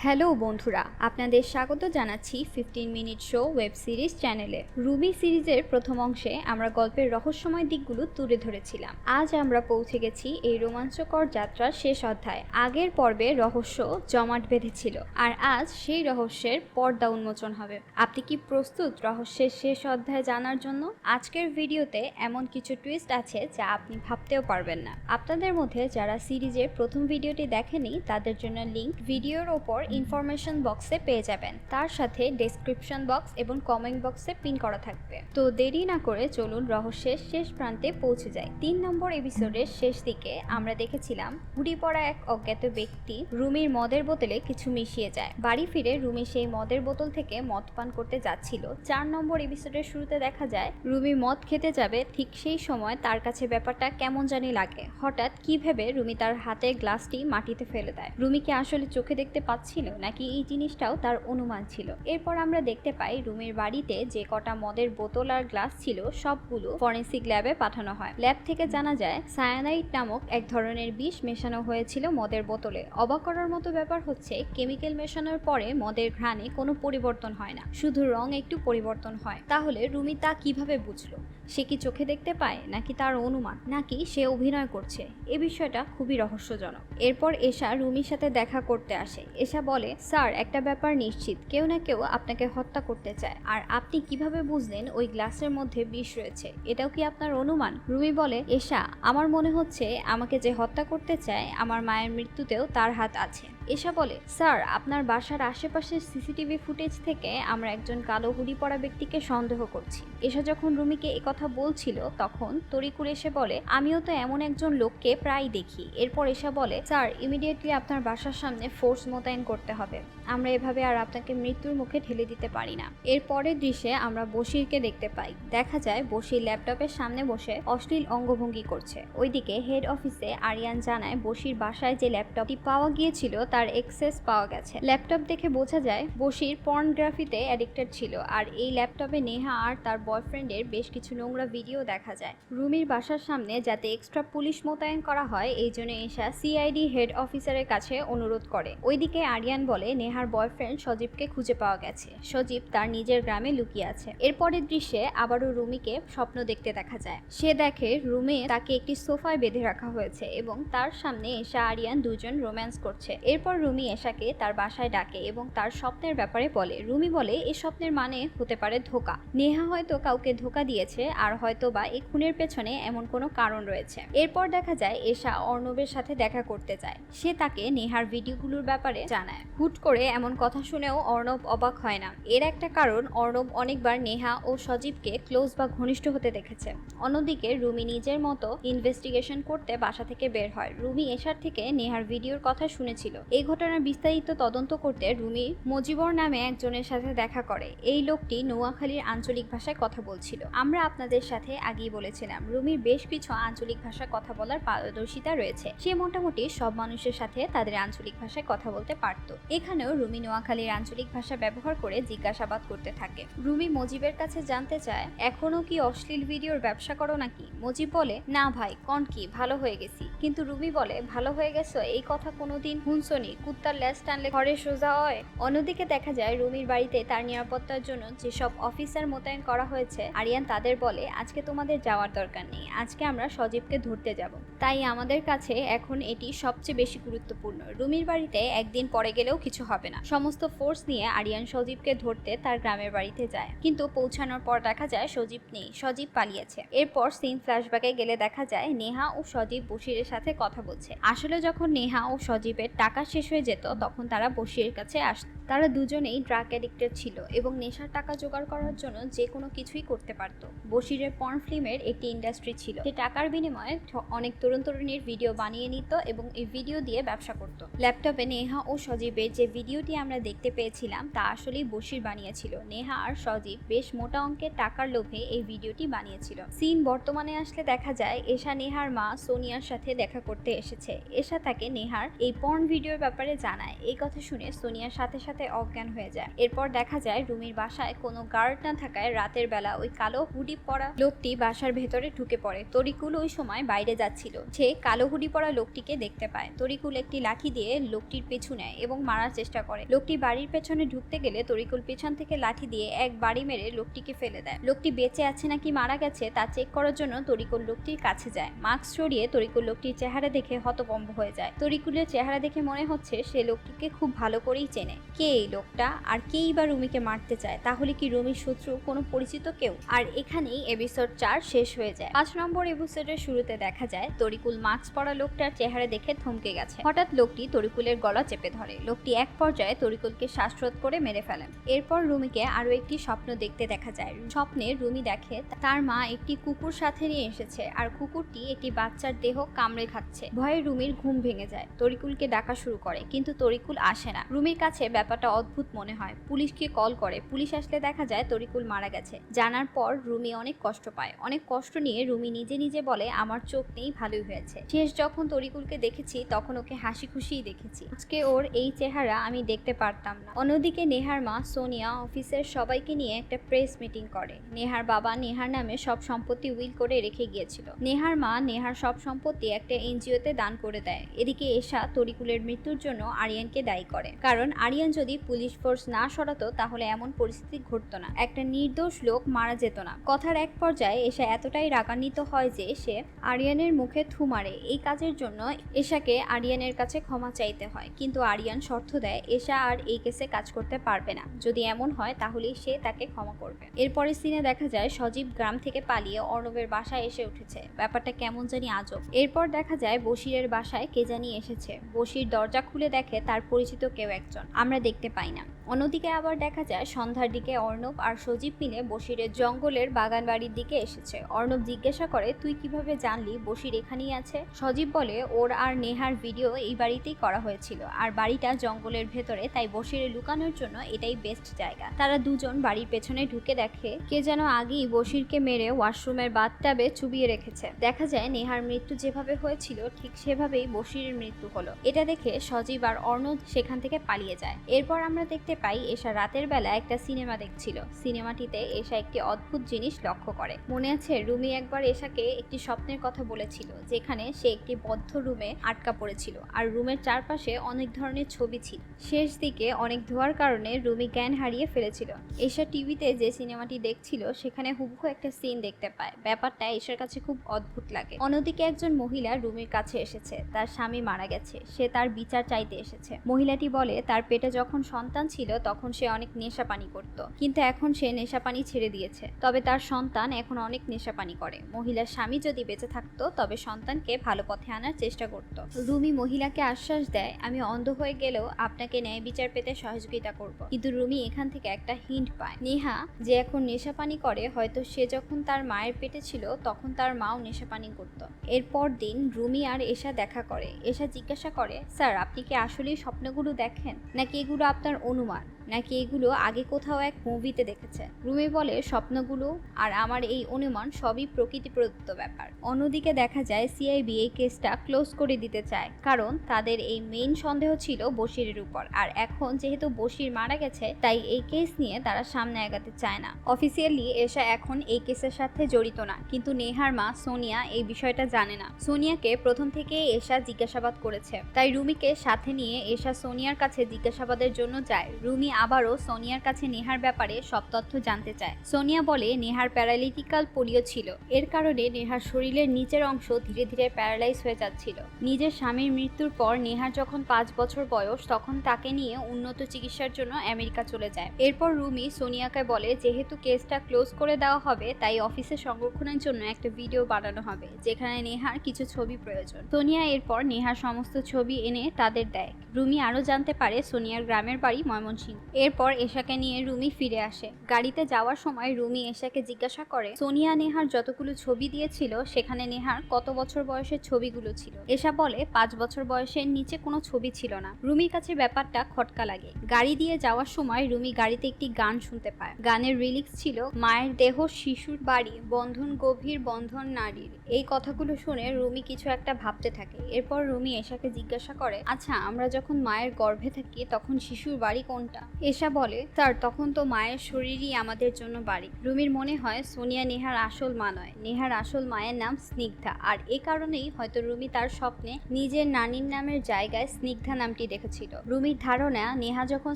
Hello বন্ধুরা, আপনাদের স্বাগত জানাচ্ছি 15 মিনিট শো ওয়েব সিরিজ চ্যানেলে। রুবি সিরিজের প্রথম অংশে আমরা গল্পের রহস্যময় দিকগুলো তুলে ধরেছিলাম। আজ আমরা পৌঁছে গেছি এই রোমাঞ্চকর যাত্রার শেষ অধ্যায়। আগের পর্বে রহস্য জমাট বেঁধেছিল, আর আজ সেই রহস্যের পর্দা উন্মোচন হবে। আপনি কি প্রস্তুত রহস্যের শেষ অধ্যায় জানার জন্য? আজকের ভিডিওতে এমন কিছু টুইস্ট আছে যা আপনি ভাবতেও পারবেন না। আপনাদের মধ্যে যারা সিরিজের প্রথম ভিডিওটি দেখেনি তাদের জন্য লিংক ভিডিওর ওপর ইনফরমেশন বক্সে পেয়ে যাবেন। তার সাথে ডেসক্রিপশন বক্স এবং কমেন্ট বক্সে পিন করা থাকবে। তো দেরি না করে চলুন রহস্যের শেষ প্রান্তে পৌঁছে যাই। 3 নম্বর এপিসোডের শেষ দিকে আমরা দেখেছিলাম হুডি পরা এক অজ্ঞাত ব্যক্তি রুমির মদের বোতলে কিছু মিশিয়ে যায়। বাড়ি ফিরে রুমি সেই মদের বোতল থেকে মদ পান করতে যাচ্ছিল। 4 নম্বর এপিসোডের শুরুতে দেখা যায় রুমি মদ খেতে যাবে, ঠিক সেই সময় তার কাছে ব্যাপারটা কেমন জানি লাগে। হঠাৎ কি ভেবে রুমি তার হাতের গ্লাসটি মাটিতে ফেলে দেয়। রুমি কি আসলে চোখে দেখতে পাচ্ছিল নাকি এই জিনিসটাও তার অনুমান ছিল? এরপর আমরা দেখতে পাই রুমির বাড়িতে যে কটা মদের বোতল আর গ্লাস ছিল সবগুলো ফরেন্সিক ল্যাবে পাঠানো হয়। ল্যাব থেকে জানা যায় সায়ানাইড নামক এক ধরনের বিষ মেশানো হয়েছিল মদের বোতলে। অবাক করার মতো ব্যাপার হচ্ছে কেমিক্যাল মেশানোর পরে মদের ঘ্রাণে কোনো পরিবর্তন হয় না, শুধু রং একটু পরিবর্তন হয়। তাহলে রুমি তা কিভাবে বুঝলো? সে কি চোখে দেখতে পায় নাকি তার অনুমান, নাকি সে অভিনয় করছে? এ বিষয়টা খুবই রহস্যজনক। এরপর এশা রুমির সাথে দেখা করতে আসে। এশা বলে, স্যার একটা ব্যাপার নিশ্চিত, কেউ না কেউ আপনাকে হত্যা করতে চায়। আর আপনি কিভাবে বুঝলেন ওই গ্লাসের মধ্যে বিষ রয়েছে? এটাও কি আপনার অনুমান? রুমি বলে, এশা আমার মনে হচ্ছে আমাকে যে হত্যা করতে চায় আমার মায়ের মৃত্যুতেও তার হাত আছে। এশা বলে, স্যার আপনার বাসার আশেপাশের সিসিটিভি ফুটেজ থেকে আমরা একজন কালো হুডি পরা ব্যক্তিকে সন্দেহ করছি। এশা যখন রুমিকে একথা বলছিল তখন তরিকুর এসে বলে, আমিও তো এমন একজন লোককে প্রায় দেখি। এরপর এশা বলে, স্যার ইমিডিয়েটলি আপনার বাসার সামনে ফোর্স মোতায়েন করতে হবে, আমরা এভাবে আর আপনাকে মৃত্যুর মুখে ঠেলে দিতে পারি না। এর পরের দৃশ্যে আমরা বশিরকে দেখতে পাই। দেখা যায় বশির ল্যাপটপের সামনে বসে অশ্লীল অঙ্গভঙ্গি করছে। ওইদিকে হেড অফিসে আরিয়ান জানায় বশির বাসায় যে ল্যাপটপটি পাওয়া গিয়েছিল তার এক্সেস পাওয়া গেছে। ল্যাপটপ দেখে বোঝা যায় বশির পর্নোগ্রাফিতে অ্যাডিক্টেড ছিল, আর এই ল্যাপটপে নেহা আর তার বয়ফ্রেন্ডের বেশ কিছু নোংরা ভিডিও দেখা যায়। রুমির বাসার সামনে যাতে এক্সট্রা পুলিশ মোতায়েন করা হয় এই জন্য এশা সিআইডি হেড অফিসারের কাছে অনুরোধ করে। ওইদিকে আরিয়ান বলে নেহার বয়ফ্রেন্ড সজীবকে খুঁজে পাওয়া গেছে, সজীব তার নিজের গ্রামে লুকিয়ে আছে। এরপরের দৃশ্যে আবারও রুমিকে স্বপ্ন দেখতে দেখা যায়। সে দেখে রুমে তাকে একটি সোফায় বেঁধে রাখা হয়েছে এবং তার সামনে এশা আরিয়ান দুজন রোম্যান্স করছে। এরপর রুমি এশাকে তার বাসায় ডাকে এবং তার স্বপ্নের ব্যাপারে বলে। রুমি বলে এই স্বপ্নের মানে হতে পারে ধোঁকা। নেহা হয়তো কাউকে ধোঁকা দিয়েছে, আর হয়তো বা এই খুনের পেছনে এমন কোনো কারণ রয়েছে। এরপর দেখা যায় এশা অর্ণবের সাথে দেখা করতে যায়। সে তাকে নেহার ভিডিওগুলোর ব্যাপারে জানায়। হুট করে এমন কথা শুনেও অর্ণব অবাক হয় না। এর একটা কারণ অর্ণব অনেকবার নেহা ও সজীবকে ক্লোজ বা ঘনিষ্ঠ হতে দেখেছে। অন্যদিকে রুমি নিজের মতো ইনভেস্টিগেশন করতে বাসা থেকে বের হয়। রুমি এশার থেকে নেহার ভিডিওর কথা শুনেছিল। এই ঘটনার বিস্তারিত তদন্ত করতে রুমি মজিবর নামে একজনের সাথে দেখা করে। এই লোকটি নোয়াখালীর আঞ্চলিক ভাষায় কথা বলছিল। আমরা আপনাদের সাথে আগেই বলেছিলাম রুমির বেশ কিছু আঞ্চলিক ভাষায় কথা বলার পারদর্শিতা রয়েছে। সে মোটামুটি সব মানুষের সাথে তাদের আঞ্চলিক ভাষায় কথা বলতে পারত। এখানেও রুমি নোয়াখালীর আঞ্চলিক ভাষা ব্যবহার করে জিজ্ঞাসাবাদ করতে থাকে। রুমি মজিবের কাছে জানতে চায়, এখনো কি অশ্লীল ভিডিওর ব্যবসা করো নাকি? মজিব বলে, না ভাই, কন কি, ভালো হয়ে গেছি। কিন্তু রুমি বলে, ভালো হয়ে গেছো এই কথা কোনোদিন হুনসনি, কুত্তার ল্যাজ টানলে ঘরে সোজা হয়। অন্যদিকে দেখা যায় রুমির বাড়িতে তার নিরাপত্তার জন্য যেসব অফিসার মোতায়েন করা হয়েছে আরিয়ান তাদের বলে, আজকে তোমাদের যাওয়ার দরকার নেই, আজকে আমরা সজীবকে ধরতে যাব, তাই আমাদের কাছে এখন এটি সবচেয়ে বেশি গুরুত্বপূর্ণ। রুমির বাড়িতে একদিন পরে গেলেও কিছু হবে না। সমস্ত ফোর্স নিয়ে আরিয়ান সজীবকে ধরতে তার গ্রামের বাড়িতে যায়, কিন্তু পৌঁছানোর পর দেখা যায় সজীব নেই, সজীব পালিয়েছে। এরপর সিন ফ্ল্যাশব্যাকে গেলে দেখা যায় নেহা ও সজীব বশিরের সাথে কথা বলছে। আসলে যখন নেহা ও সজীবের টাকা শেষ হয়ে যেত তখন তারা বশিরের কাছে আসত। তারা দুজনেই ড্রাগ অ্যাডিক্টেড ছিল এবং নেশার টাকা জোগাড় করার জন্য যে কোনো কিছুই করতে পারত। বশিরের পর্ন ফিল্মের একটি ইন্ডাস্ট্রি ছিল। সে টাকার বিনিময়ে অনেক তরুণ তরুণীর ভিডিও বানিয়ে নিত এবং এই ভিডিও দিয়ে ব্যবসা করত। ল্যাপটপে নেহা ও সজীবের যে ভিডিওটি আমরা দেখতে পেয়েছিলাম তা আসলেই বশির বানিয়েছিল। নেহা আর সজীব বেশ মোটা অঙ্কের টাকার লোভে এই ভিডিওটি বানিয়েছিল। সিন বর্তমানে আসলে দেখা যায় এশা নেহার মা সোনিয়ার সাথে দেখা করতে এসেছে। এশা তাকে নেহার এই পর্ন ভিডিওর ব্যাপারে জানায়। এই কথা শুনে সোনিয়ার সাথে সাথে সাথে অজ্ঞান হয়ে যায়। এরপর দেখা যায় রুমির বাসায় কোনো গার্ড না থাকায় রাতের বেলা ওই কালো হুডি পরা লোকটি বাসার ভেতরে ঢুকে পড়ে। তরিকুল ওই সময় বাইরে যাচ্ছিল। সে কালো হুডি পরা লোকটিকে দেখতে পায়। তরিকুল একটি লাঠি দিয়ে লোকটির পিছু নেয় এবং মারার চেষ্টা করে। লোকটি বাড়ির পেছনে ঢুকতে গেলে তরিকুল পেছন থেকে লাঠি দিয়ে এক বাড়ি মেরে লোকটিকে ফেলে দেয়। লোকটি বেঁচে আছে নাকি মারা গেছে তা চেক করার জন্য তরিকুল লোকটির কাছে যায়। মাস্ক সরিয়ে তরিকুল লোকটির চেহারা দেখে হতভম্ব হয়ে যায়। তরিকুলের চেহারা দেখে মনে হচ্ছে সে লোকটিকে খুব ভালো করেই চেনে। কে এই লোকটা, আর কেই বা রুমিকে মারতে চায়? তাহলে কি রুমির শত্রু কোনো পরিচিত কেউ? আর এখানেই এপিসোড ৪ শেষ হয়ে যায়। ৫ নম্বর এপিসোডের শুরুতে দেখা যায় তরিকুল মাস্ক পরা লোকটার চেহারা দেখে থমকে গেছে। হঠাৎ লোকটি তরিকুলের গলা চেপে ধরে। লোকটি এক পর্যায়ে তরিকুলকে শ্বাসরোধ করে মেরে ফেলেন। এরপর রুমিকে আরো একটি স্বপ্ন দেখতে দেখা যায়। স্বপ্নে রুমি দেখে তার মা একটি কুকুর সাথে নিয়ে এসেছে আর কুকুরটি একটি বাচ্চার দেহ কামড়ে খাচ্ছে। ভয়ে রুমির ঘুম ভেঙে যায়। তরিকুলকে ডাকা শুরু করে কিন্তু তরিকুল আসে না। রুমির কাছে ব্যাপারটা অদ্ভুত মনে হয়। পুলিশকে কল করে। পুলিশ আসলে দেখা যায় তরিকুল মারা গেছে। জানার পর রুমি অনেক কষ্ট পায়। অনেক কষ্ট নিয়ে রুমি নিজে নিজে বলে আমার চোখ নেই, ভালোই হয়েছে। শেষ যখন তরিকুলকে দেখেছি তখন ওকে হাসি খুশিই দেখেছি। আজকে ওর এই চেহারা আমি দেখতে পারতাম না। অন্যদিকে নেহার মা সোনিয়া অফিসের সবাইকে নিয়ে একটা প্রেস মিটিং করে। নেহার বাবা নেহার নামে সব সম্পত্তি উইল করে রেখে গিয়েছিল। নেহার মা নেহার সব সম্পত্তি একটা এনজিওতে দান করে দেয়। এদিকে এশা তরিকুলের মৃত্যুর জন্য আরিয়ানকে দায়ী করে, কারণ আরিয়ান যদি পুলিশ ফোর্স না সরাতো তাহলে এমন পরিস্থিতি ঘটতো না, একটা নির্দোষ লোক মারা যেত না। কথার এক পর্যায়ে এশা এতটাই রাগান্বিত হয় যে সে আরিয়ানের মুখে থু মারে। এই কাজের জন্য এশাকে আরিয়ানের কাছে ক্ষমা চাইতে হয়, কিন্তু আরিয়ান শর্ত দেয় এশা আর এই কেসে কাজ করতে পারবে না। যদি এমন হয় তাহলে সে তাকে ক্ষমা করবে। এরপরে সিনে দেখা যায় সজীব গ্রাম থেকে পালিয়ে অর্ণবের বাসায় এসে উঠেছে। ব্যাপারটা কেমন জানি আজব। এরপর দেখা যায় বশিরের বাসায় কে জানি এসেছে। বশির দরজা খুলে দেখে তার পরিচিত কেউ একজন, আমরা দেখতে পাই না। অন্যদিকে আবার দেখা যায় সন্ধ্যার দিকে অর্ণব আর সজীব মিলে বশিরের জঙ্গলের বাগান বাড়ির দিকে এসেছে। অর্ণব জিজ্ঞাসা করে তুই কিভাবে জানলি বশির এখানেই আছে? সজীব বলে ওর আর নেহার ভিডিও এই বাড়িতেই করা হয়েছিল, আর বাড়িটা জঙ্গলের ভেতরে, তাই বশিরে লুকানোর জন্য এটাই বেস্ট জায়গা। তারা দুজন বাড়ির পেছনে ঢুকে দেখে কে যেন আগেই বশিরকে মেরে ওয়াশরুমের বাথটাবে চুবিয়ে রেখেছে। দেখা যায় নেহার মৃত্যু যেভাবে হয়েছিল ঠিক সেভাবেই বশিরের মৃত্যু হলো। এটা দেখে সজীব আর অর্ণব সেখান থেকে পালিয়ে যায়। এরপর আমরা দেখতে পাই এশা রাতের বেলা একটা সিনেমা দেখছিল। সিনেমাটিতে এশা একটি অদ্ভুত জিনিস লক্ষ্য করে। মনে আছে রুমি একবার এশাকে একটি স্বপ্নের কথা বলেছিল, যেখানে সে একটি বদ্ধ রুমে আটকা পড়েছিল আর রুমের চারপাশে অনেক ধরনের ছবি ছিল। শেষ দিকে অনেক ধোয়ার কারণে রুমি জ্ঞান হারিয়ে ফেলেছিল। এশা টিভিতে যে সিনেমাটি দেখছিল সেখানে হুবহু একটা সিন দেখতে পায়। ব্যাপারটা এশার কাছে খুব অদ্ভুত লাগে। অন্যদিকে একজন মহিলা রুমির কাছে এসেছে। তার স্বামী মারা গেছে, সে তার বিচার চাইতে এসেছে। মহিলাটি বলে তার পেটে যখন সন্তান ছিল তখন সে অনেক নেশা পানি করত, কিন্তু এখন সে নেশা পানি ছেড়ে দিয়েছে। তবে তার সন্তান এখন অনেক নেশা পানি করে। মহিলার স্বামী যদি বেঁচে থাকতো তবে সন্তানকে ভালো পথে আনার চেষ্টা করত। রুমি মহিলাকে আশ্বাস দেয় আমি অন্ধ হয়ে গেলেও আপনাকে ন্যায় বিচার পেতে সহযোগিতা করব। কিন্তু রুমি এখান থেকে একটা হিন্ট পায়, নেহা যে এখন নেশা পানি করে হয়তো সে যখন তার মায়ের পেটে ছিল তখন তার মাও নেশা পানি করত। এরপর দিন রুমি আর এশা দেখা করে। এশা জিজ্ঞাসা করে স্যার আপনি কি আসলেই স্বপ্নগুলো দেখেন, নাকি এগুলো আপনার অনুমান, নাকি এগুলো আগে কোথাও এক মুভিতে দেখেছে? রুমি বলে স্বপ্নগুলো আর আমার এই অনুমান সবই প্রকৃতি প্রদত্ত ব্যাপার। অন্যদিকে দেখা যায় সিআইবি এই কেসটা ক্লোজ করে দিতে চায়, কারণ তাদের এই মেইন সন্দেহ ছিল বশিরের উপর। আর এখন যেহেতু বশির মারা গেছে তাই এই কেস নিয়ে তারা সামনে আগাতে চায় না। অফিসিয়ালি এশা এখন এই কেসের সাথে জড়িত না, কিন্তু নেহার মা সোনিয়া এই বিষয়টা জানে না। সোনিয়াকে প্রথম থেকে এশা জিজ্ঞাসাবাদ করেছে, তাই রুমিকে সাথে নিয়ে এশা সোনিয়ার কাছে জিজ্ঞাসাবাদের জন্য যায়। রুমি আবারও সোনিয়ার কাছে নেহার ব্যাপারে সব তথ্য জানতে চায়। সোনিয়া বলে নেহার প্যারালিটিক্যাল পোলিও ছিল, এর কারণে নেহার শরীরের নিচের অংশ ধীরে ধীরে প্যারালাইজ হয়ে যাচ্ছিল। নিজের স্বামীর মৃত্যুর পর নেহার যখন 5 বছর বয়স তখন তাকে নিয়ে উন্নত চিকিৎসার জন্য আমেরিকা চলে যায়। এরপর রুমি সোনিয়াকে বলে যেহেতু কেসটা ক্লোজ করে দেওয়া হবে তাই অফিসে সংরক্ষণের জন্য একটা ভিডিও বানানো হবে যেখানে নেহার কিছু ছবি প্রয়োজন। সোনিয়া এরপর নেহার সমস্ত ছবি এনে তাদের দেয়। রুমি আরো জানতে পারে সোনিয়ার গ্রামের বাড়ি ময়মনসিংহ। এরপর এশাকে নিয়ে রুমি ফিরে আসে। গাড়িতে যাওয়ার সময় রুমি এশাকে জিজ্ঞাসা করে সোনিয়া নেহার যতগুলো ছবি দিয়েছিল সেখানে নেহার কত বছর বয়সের ছবিগুলো ছিল। এশা বলে 5 বছর বয়সের নিচে কোনো ছবি ছিল না। রুমির কাছে ব্যাপারটা খটকা লাগে। গাড়ি দিয়ে যাওয়ার সময় রুমি গাড়িতে একটি গান শুনতে পায়। গানের লিরিক্স ছিল মায়ের দেহ শিশুর বাড়ি, বন্ধন গভীর, বন্ধন নারীর। এই কথাগুলো শুনে রুমি কিছু একটা ভাবতে থাকে। এরপর রুমি এশাকে জিজ্ঞাসা করে আচ্ছা আমরা যখন মায়ের গর্ভে থাকি তখন শিশুর বাড়ি কোনটা? এশা বলে, স্যার তখন তো মায়ের শরীরই আমাদের জন্য বাড়ি। রুমির মনে হয় সোনিয়া নেহার আসল মা নয়, নেহার আসল মায়ের নাম স্নিগ্ধা, আর এ কারণেই হয়তো রুমি তার স্বপ্নে নিজের নানির নামের জায়গায় স্নিগ্ধা নামটি দেখেছিল। রুমির ধারণা নেহা যখন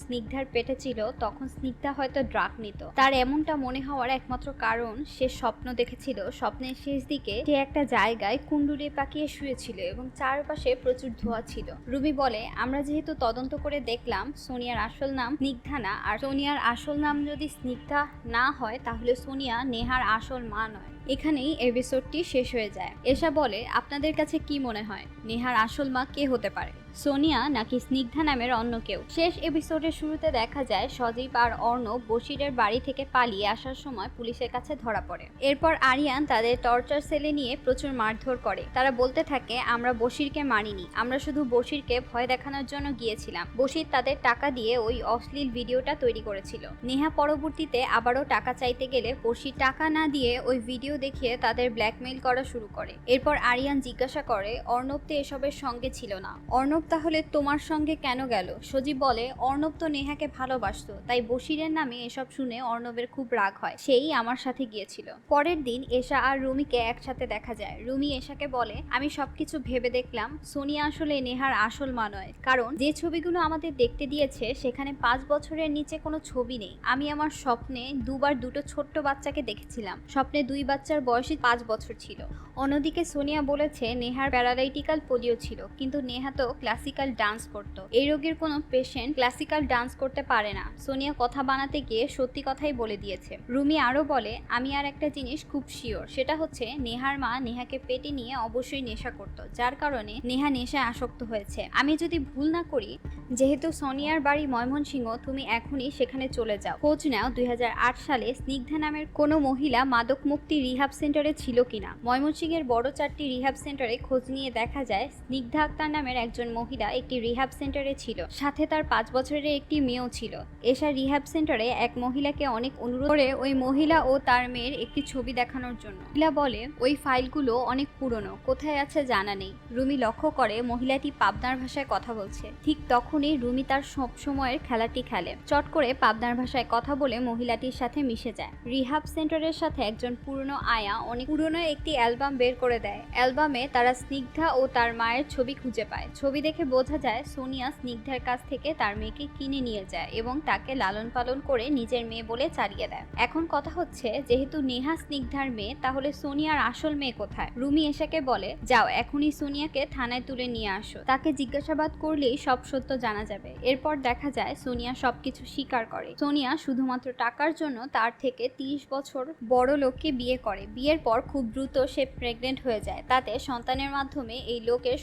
স্নিগ্ধার পেটে ছিল তখন স্নিগ্ধা হয়তো ড্রাগ নিত। তার এমনটা মনে হওয়ার একমাত্র কারণ সে স্বপ্ন দেখেছিল, স্বপ্নের শেষ দিকে সে একটা জায়গায় কুণ্ডুলি পাকিয়ে শুয়েছিল এবং চারপাশে প্রচুর ধোঁয়া ছিল। রুমি বলে, আমরা যেহেতু তদন্ত করে দেখলাম সোনিয়ার আসল নাম স্নিগ্ধা না, আর সোনিয়ার আসল নাম যদি স্নিগ্ধা না হয় তাহলে সোনিয়া নেহার আসল মা নয়। এখানেই এপিসোডটি শেষ হয়ে যায়। এশা বলে, আপনাদের কাছে কি মনে হয় নেহার আসল মা কে হতে পারে, সোনিয়া নাকি স্নিগ্ধা নামের অন্য কেউ? শেষ এপিসোডের শুরুতে দেখা যায় সজীব আর অর্ণব বশিরের বাড়ি থেকে পালিয়ে আসার সময় পুলিশের কাছে ধরা পড়ে। এরপর আরিয়ান তাদের টর্চার সেলে নিয়ে প্রচুর মারধর করে। তারা বলতে থাকে, আমরা বশিরকে মারিনি, আমরা শুধু বশিরকে ভয় দেখানোর জন্য গিয়েছিলাম। বশির তাদের টাকা দিয়ে ওই অশ্লীল ভিডিওটা তৈরি করেছিল। নেহা পরবর্তীতে আবারও টাকা চাইতে গেলে বশির টাকা না দিয়ে ওই ভিডিও দেখিয়ে তাদের ব্ল্যাকমেইল করা শুরু করে। এরপর আরিয়ান জিজ্ঞাসা করে, অর্ণব তো এসবের সঙ্গে ছিল না, অর্ণব তাহলে তোমার সঙ্গে কেন গেল? সজীব বলে, অর্ণব তো নেহাকে ভালোবাসতো, তাই বশিরের নামে এসব শুনে অর্ণবের খুব রাগ হয়, সেই আমার সাথে গিয়েছিল। পরের দিন এশা আর রুমিকে একসাথে দেখা যায়। রুমি এশাকে বলে, আমি সবকিছু ভেবে দেখলাম সোনিয়া আসলে নেহার আসল মা নয়, কারণ যে ছবিগুলো আমাদের দেখতে দিয়েছে সেখানে 5 বছরের নিচে কোনো ছবি নেই। আমি আমার স্বপ্নে দুবার দুটো ছোট্ট বাচ্চাকে দেখেছিলাম, স্বপ্নে 2 বাচ্চার বয়সই 5 বছর ছিল। অন্যদিকে সোনিয়া বলেছে নেহার প্যারালাইটিক্যাল পোলিও ছিল, কিন্তু নেহা তো ক্লাসিক্যাল ডান্স করত। এই রোগের কোনো পেশেন্ট ক্লাসিক্যাল ডান্স করতে পারে না। সোনিয়া কথা বানাতে গিয়ে সত্যি কথাই বলে দিয়েছে। রুমি আরো বলে, আমি আর একটা জিনিস খুব শিওর, সেটা হচ্ছে নেহার মা নেহাকে পেটে নিয়ে অবশ্যই নেশা করত, যার কারণে নেহা নেশায় আসক্ত হয়েছে। আমি যদি ভুল না করি, যেহেতু সোনিয়ার বাড়ি ময়মনসিংহ, তুমি এখনই সেখানে চলে যাও, খোঁজ নাও 2008 সালে স্নিগ্ধা নামের কোনো মহিলা মাদক মুক্তি রিহাব সেন্টারে ছিল কিনা। ময়মনসিংহের বড় 4টি রিহাব সেন্টারে খোঁজ নিয়ে দেখা যায় স্নিগ্ধা আক্তার নামের একজন মহিলা একটি রিহাব সেন্টারে ছিল, সাথে তার 5 বছরের একটি মেয়েও ছিল। এশা রিহাব সেন্টারে এক মহিলাকে অনেক অনুরোধ করে ওই মহিলা ও তার মেয়ের একটি ছবি দেখানোর জন্য। মহিলা বলে, ওই ফাইলগুলো অনেক পুরনো, কোথায় আছে জানা নেই। রুমি লক্ষ্য করে মহিলাটি পাবনার ভাষায় কথা বলছে। ঠিক তখনই রুমি তার সব সময়ের খেলাটি খেলে, চট করে পাবনার ভাষায় কথা বলে মহিলাটির সাথে মিশে যায়। রিহাব সেন্টারের সাথে একজন পুরনো আয়া অনেক পুরনো একটি অ্যালবাম বের করে দেয়। অ্যালবামে তারা স্নিগ্ধা ও তার মায়ের ছবি খুঁজে পায়। ছবি দেখে বোঝা যায় সোনিয়া স্নিগ্ধার কাছ থেকে তার মেয়েকে কিনে নিয়ে যায় এবং তাকে লালন পালন করে নিজের মেয়ে বলে চালিয়ে দেয়। এখন কথা হচ্ছে, যেহেতু নেহা স্নিগ্ধার মেয়ে, তাহলে সোনিয়ার আসল মেয়ে কোথায়? রুমি এশাকে বলে, যাও এখনই সোনিয়াকে থানায় তুলে নিয়ে আসো, তাকে জিজ্ঞাসাবাদ করলেই সব সত্য জানা যাবে। এরপর দেখা যায় সোনিয়া সবকিছু স্বীকার করে। সোনিয়া শুধুমাত্র টাকার জন্য তার থেকে 30 বছর বড় লোককে বিয়ে করে। বিয়ের পর খুব দ্রুত সে প্রেগনেন্ট হয়ে যায়, তাতে সন্তানের মাধ্যমে এই লোকের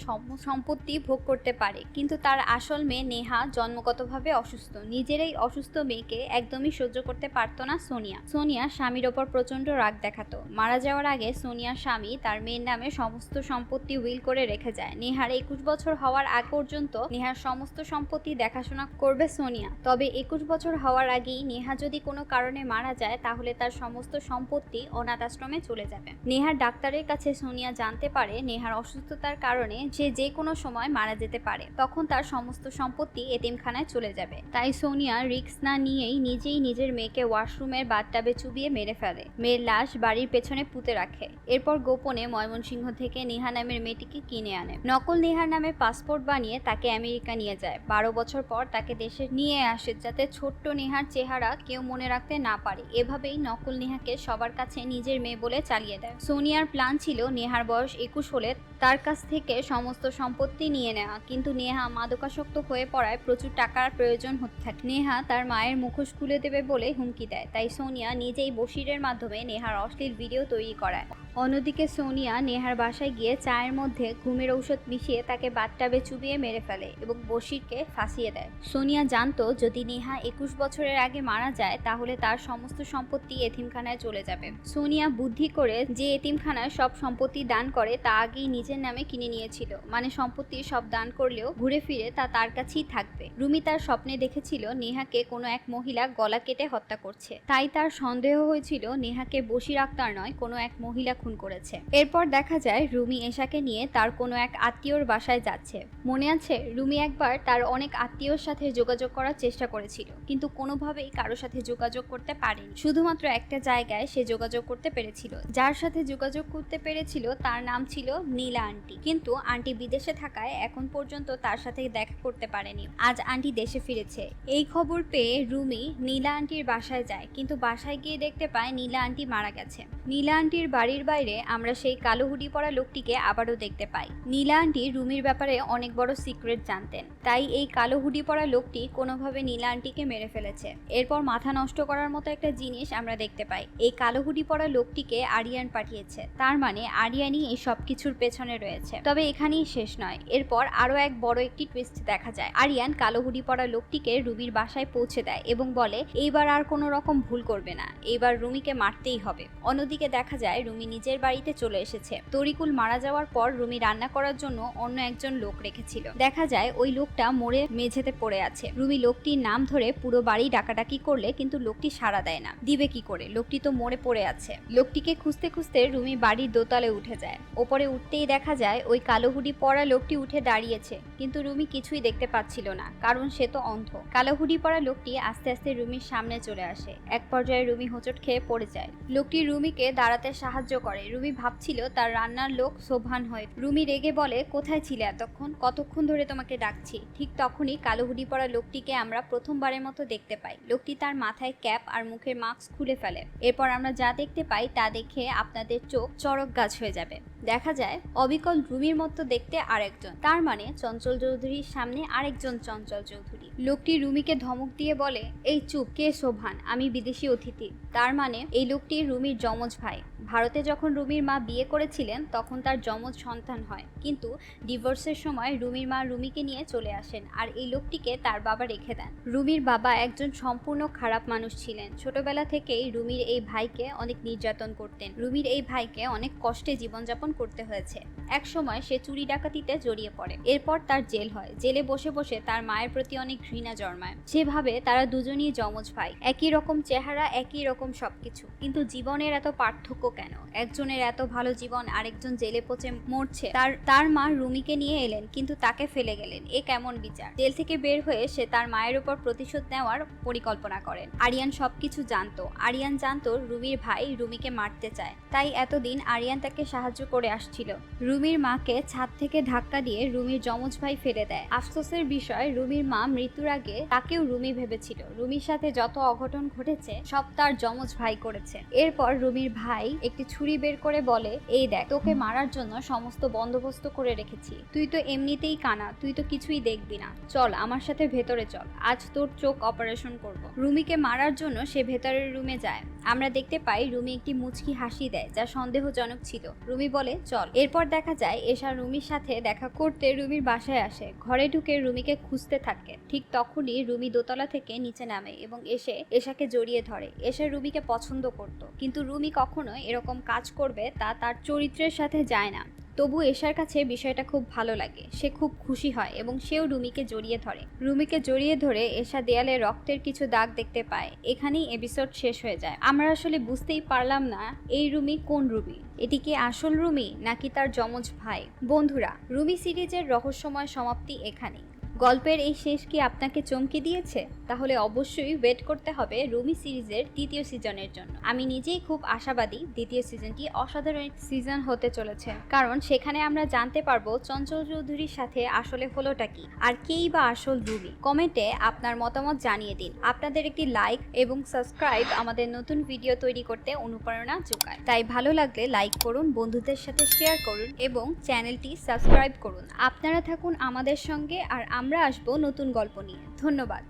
সম্পত্তি ভোগ করতে পারে। কিন্তু তার আসল মেয়ে নেহা জন্মগতভাবে অসুস্থ। নিজের এই অসুস্থ মেয়েকে একদমই সহ্য করতে পারতো না সোনিয়া। সোনিয়া স্বামীর ওপর প্রচন্ড রাগ দেখাতো। মারা যাওয়ার আগে সোনিয়ার স্বামী তার মেয়ের নামে সমস্ত সম্পত্তি উইল করে রেখে যায়। নেহার 21 বছর হওয়ার আগ পর্যন্ত নেহার সমস্ত সম্পত্তি দেখাশোনা করবে সোনিয়া। তবে 21 বছর হওয়ার আগেই নেহা যদি কোনো কারণে মারা যায় তাহলে তার সমস্ত সম্পত্তি অনাথ আশ্রমে চলে যাবে। নেহার ডাক্তারের কাছে সোনিয়া জানতে পারে নেহার অসুস্থতার কারণে সে যে কোনো সময় মারা যেতে পারে, তখন তার সমস্ত সম্পত্তি এতিমখানায় চলে যাবে। তাই সোনিয়া রিস্ক না নিয়েই নিজেই নিজের মেয়েকে ওয়াশরুমের বাথটাবে চুবিয়ে মেরে ফেলে। মেয়ের লাশ বাড়ির পেছনে পুঁতে রাখে। এরপর গোপনে ময়মনসিংহ থেকে নেহা নামের মেয়েটিকে কিনে আনে। নকল নেহার নামে পাসপোর্ট বানিয়ে তাকে আমেরিকা নিয়ে যায়। 12 বছর পর তাকে দেশে নিয়ে আসে, যাতে ছোট্ট নেহার চেহারা কেউ মনে রাখতে না পারে। এভাবেই নকল নেহাকে সবার কাছে নিজের মেয়ে বলে চালিয়ে দেয়। সোনিয়ার প্ল্যান ছিল নেহার বয়স 21 হলে তার কাছ থেকে সমস্ত সম্পত্তি নিয়ে নেওয়া, কিন্তু নেহা মাদকাসক্ত হয়ে পড়ায় প্রচুর টাকার প্রয়োজন হতে থাকে। নেহা তার মায়ের মুখোশ খুলে দেবে বলে হুমকি দেয়, তাই সোনিয়া নিজেই বশিরের মাধ্যমে নেহার অশ্লীল ভিডিও তৈরি করায়। অন্যদিকে সোনিয়া নেহার বাসায় গিয়ে চায়ের মধ্যে ঘুমের ঔষধ মিশিয়ে তাকে বাথটাবে চুবিয়ে মেরে ফেলে এবং বশিরকে ফাঁসিয়ে দেয়। সোনিয়া জানতো যদি নেহা 21 বছরের আগে মারা যায় তাহলে তার সমস্ত সম্পত্তি এতিমখানায় চলে যাবে। সোনিয়া বুদ্ধি করে যে এতিমখানায় সব সম্পত্তি দান করে তা আগেই নিজে নিজের নামে কিনে নিয়েছিল, মানে সম্পত্তি সব দান করলেও ঘুরে ফিরে তা তার কাছেই থাকবে। রুমি তার স্বপ্নে দেখেছিল নেহাকে কোনো এক মহিলা গলা কেটে হত্যা করছে, তাই তার সন্দেহ হয়েছিল নেহাকে বশির আক্তার নয় কোনো এক মহিলা খুন করেছে। এরপর দেখা যায় রুমি এশাকে নিয়ে তার কোনো এক আত্মীয়র বাসায় যাচ্ছে। মনে আছে, রুমি একবার তার অনেক আত্মীয়র সাথে যোগাযোগ করার চেষ্টা করেছিল, কিন্তু কোনোভাবেই কারো সাথে যোগাযোগ করতে পারেনি। শুধুমাত্র একটা জায়গায় সে যোগাযোগ করতে পেরেছিল। যার সাথে যোগাযোগ করতে পেরেছিল তার নাম ছিল নীলা আন্টি, কিন্তু আন্টি বিদেশে থাকায় এখন পর্যন্ত তার সাথে দেখা করতে পারেনি। আজ আন্টি দেশে ফিরেছে। এই খবর পেয়ে রুমি নীলা আন্টির বাসায় যায়, কিন্তু বাসায় গিয়ে দেখতে পায় নীলা আন্টি মারা গেছে। নীলা আন্টির বাড়ির বাইরে আমরা সেই কালো হুডি পরা লোকটিকে আবারও দেখতে পাই। নীলা আন্টি রুমির ব্যাপারে অনেক বড় সিক্রেট জানতেন, তাই এই কালো হুডি পরা লোকটি কোনোভাবে নীলা আন্টিকে মেরে ফেলেছে। এরপর মাথা নষ্ট করার মতো একটা জিনিস আমরা দেখতে পাই, এই কালো হুডি পরা লোকটিকে আরিয়ান পাঠিয়েছে। তার মানে আরিয়ানই এই সব কিছুর পেছনে রয়েছে। তবে এখানেই শেষ নয়, এরপর আরো এক বড় একটি টুইস্ট দেখা যায়। আরিয়ান কালো হুডি পরা লোকটিকে রুমির বাসায় পৌঁছে দেয় এবং বলে এইবার আর কোনো রকম ভুল করবে না, এইবার রুমিকে মারতেই হবে। অন্যদিকে দেখা যায় রুমি নিজের বাড়িতে চলে এসেছে। তরিকুল মারা যাওয়ার পর রুমি রান্না করার জন্য অন্য একজন লোক রেখেছিল। দেখা যায় ওই লোকটা মরে মেঝেতে পড়ে আছে। রুমি লোকটির নাম ধরে পুরো বাড়ি ডাকাডাকি করলে কিন্তু লোকটি সাড়া দেয় না। দিবে কি করে, লোকটি তো মরে পড়ে আছে। লোকটিকে খুঁজতে খুঁজতে রুমি বাড়ির দোতলায় উঠে যায়। ওপরে উঠতেই দেখা যায় ওই কালো হুডি পরা লোকটি উঠে দাঁড়িয়েছে, কিন্তু রুমি কিছুই দেখতে পাচ্ছিল না, কারণ সে তো অন্ধ। কালো হুডি পরা লোকটি আস্তে আস্তে রুমির সামনে চলে আসে। এক পর্যায়ে রুমি হোঁচট খেয়ে পড়ে যায়। লোকটি রুমিকে দাঁড়াতে সাহায্য করে। রুমি ভাবছিল তার রান্নার লোক শোভান হয়। রুমি রেগে বলে, কোথায় ছিলে এতক্ষণ, কতক্ষণ ধরে তোমাকে ডাকছি। ঠিক তখনই কালো হুডি পরা লোকটিকে আমরা প্রথমবারের মতো দেখতে পাই। লোকটি তার মাথায় ক্যাপ আর মুখের মাস্ক খুলে ফেলে। এরপর আমরা যা দেখতে পাই তা দেখে আপনাদের চোখ চড়ক গাছ হয়ে যাবে। দেখা যায় অবিকল রুমির মতো দেখতে আরেকজন, তার মানে চঞ্চল চৌধুরীর সামনে আরেকজন চঞ্চল চৌধুরী। লোকটি রুমিকে ধমক দিয়ে বলে, এই চুপ, কে শোভান, আমি বিদেশি অতিথি। তার মানে এই লোকটি রুমির যমজ ভাই। ভারতে যখন রুমির মা বিয়ে করেছিলেন তখন তার যমজ সন্তান হয়, কিন্তু ডিভোর্সের সময় রুমির মা রুমিকে নিয়ে চলে আসেন আর এই লোকটিকে তার বাবা রেখে দেন। রুমির বাবা একজন সম্পূর্ণ খারাপ মানুষ ছিলেন। ছোটবেলা থেকেই রুমির এই ভাইকে অনেক নির্যাতন করতেন। রুমির এই ভাইকে অনেক কষ্টে জীবনযাপন করতে হয়েছে। এক সময় সে চুরি ডাকাতিতে জড়িয়ে পড়ে। এরপর তার জেল হয়। জেলে বসে বসে তার মায়ের প্রতি অনেক ঘৃণা জন্মায়। সেভাবে তারা দুজনই যমজ ভাই, একই রকম চেহারা, একই রকম সবকিছু, কিন্তু জীবনের এত পার্থক্য কেন? একজনের এত ভালো জীবন, আরেকজন জেলে পচে মরছে। তার মা রুমিকে নিয়ে এলেন, কিন্তু তাকে ফেলে গেলেন। এ কেমন বিচার? জেল থেকে বের হয়ে সে তার মায়ের উপর প্রতিশোধ নেওয়ার পরিকল্পনা করেন। আরিয়ান সবকিছু জানতো। আরিয়ান জানতো রুমির ভাই রুমিকে মারতে চায়, তাই এতদিন আরিয়ান তাকে সাহায্য করে আসছিল। রুমির মাকে ছাদ থেকে ধাক্কা দিয়ে রুমির যমজ ভাই ফেলে দেয়। আফসোসের বিষয়, রুমির মা মৃত্যুর আগে তাকেও রুমি ভেবেছিল। রুমির সাথে যত অঘটন ঘটেছে সব তার যমজ ভাই করেছে। এরপর রুমির ভাই একটি ছুরি বের করে বলে, এই দেখ, তোকে মারার জন্য সমস্ত বন্দোবস্ত করে রেখেছি। তুই তো এমনিতেই কানা, তুই তো কিছুই দেখবি না। চল আমার সাথে ভেতরে চল, আজ তোর চোখ অপারেশন করব। রুমিকে মারার জন্য সে ভেতরের রুমে যায়। আমরা দেখতে পাই রুমি একটি মুচকি হাসি দেয়, যা সন্দেহজনক ছিল। রুমি বলে চল। এরপর দেখা যায় এশা রুমির সাথে দেখা করতে রুমির বাসায় আসে। ঘরে ঢুকে রুমিকে খুঁজতে থাকে। ঠিক তখনই রুমি দোতলা থেকে নিচে নামে এবং এসে এশাকে জড়িয়ে ধরে। এশা রুমিকে পছন্দ করত, কিন্তু রুমি কখনো এরকম কাজ করবে তা তার চরিত্রের সাথে যায় না। তবু এশার কাছে বিষয়টা খুব ভালো লাগে। সে খুব খুশি হয় এবং সেও রুমিকে জড়িয়ে ধরে। রুমিকে জড়িয়ে ধরে এশা দেয়ালে রক্তের কিছু দাগ দেখতে পায়। এখানেই এপিসোড শেষ হয়ে যায়। আমরা আসলে বুঝতেই পারলাম না এই রুমি কোন রুমি। এটি কি আসল রুমি নাকি তার যমজ ভাই? বন্ধুরা, রুমি সিরিজের রহস্যময় সমাপ্তি এখানেই। গল্পের এই শেষ কি আপনাকে চমকে দিয়েছে? তাহলে অবশ্যই ওয়েট করতে হবে রুমি সিরিজের দ্বিতীয় সিজনের জন্য। আমি নিজেই খুব আশাবাদী দ্বিতীয় সিজনটি অসাধারণ সিজন হতে চলেছে, কারণ সেখানে আমরা জানতে পারবো চঞ্চল চৌধুরীর সাথে আসলে হলোটা কি, আর কেই বা আসল রুমি। কমেন্টে আপনার মতামত জানিয়ে দিন। আপনাদের একটি লাইক এবং সাবস্ক্রাইব আমাদের নতুন ভিডিও তৈরি করতে অনুপ্রেরণা যোগায়। তাই ভালো লাগলে লাইক করুন, বন্ধুদের সাথে শেয়ার করুন এবং চ্যানেলটি সাবস্ক্রাইব করুন। আপনারা থাকুন আমাদের সঙ্গে, আর আমরা আসবো নতুন গল্প নিয়ে। ধন্যবাদ।